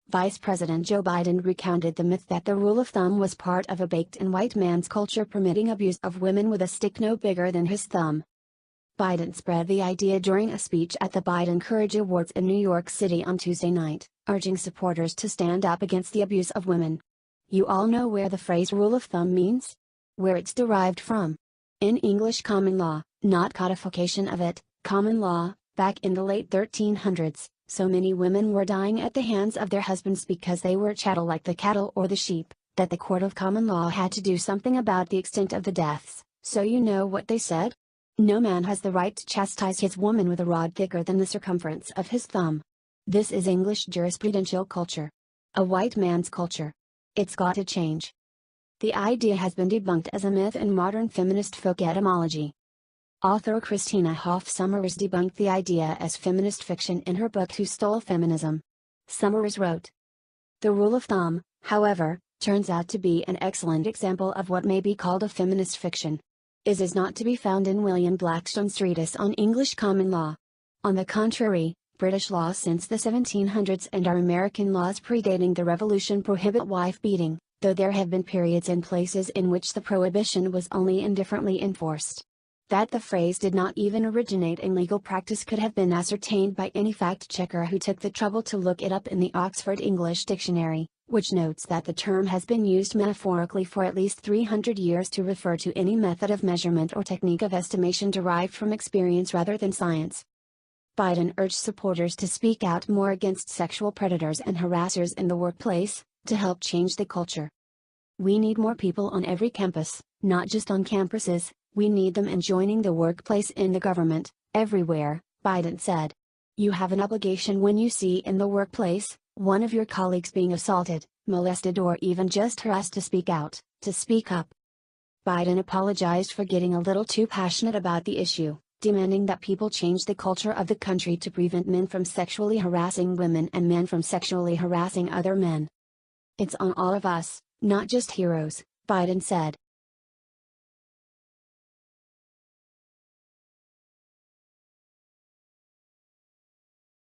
Vice President Joe Biden recounted the myth that the rule of thumb was part of a baked-in white man's culture permitting abuse of women with a stick no bigger than his thumb. Biden spread the idea during a speech at the Biden Courage Awards in New York City on Tuesday night, urging supporters to stand up against the abuse of women. You all know where the phrase rule of thumb means? Where it's derived from. In English common law, not codification of it, common law. Back in the late 1300s, so many women were dying at the hands of their husbands because they were chattel like the cattle or the sheep, that the court of common law had to do something about the extent of the deaths. So you know what they said? No man has the right to chastise his woman with a rod thicker than the circumference of his thumb. This is English jurisprudential culture. A white man's culture. It's got to change. The idea has been debunked as a myth in modern feminist folk etymology. Author Christina Hoff Sommers debunked the idea as feminist fiction in her book Who Stole Feminism? Sommers wrote, "The rule of thumb, however, turns out to be an excellent example of what may be called a feminist fiction. Is not to be found in William Blackstone's treatise on English common law. On the contrary, British law since the 1700s and our American laws predating the Revolution prohibit wife beating, though there have been periods and places in which the prohibition was only indifferently enforced. That the phrase did not even originate in legal practice could have been ascertained by any fact-checker who took the trouble to look it up in the Oxford English Dictionary, which notes that the term has been used metaphorically for at least 300 years to refer to any method of measurement or technique of estimation derived from experience rather than science." Biden urged supporters to speak out more against sexual predators and harassers in the workplace, to help change the culture. "We need more people on every campus, not just on campuses. We need them in joining the workplace, in the government, everywhere," Biden said. "You have an obligation when you see in the workplace one of your colleagues being assaulted, molested or even just harassed to speak out, to speak up." Biden apologized for getting a little too passionate about the issue, demanding that people change the culture of the country to prevent men from sexually harassing women and men from sexually harassing other men. "It's on all of us, not just heroes," Biden said.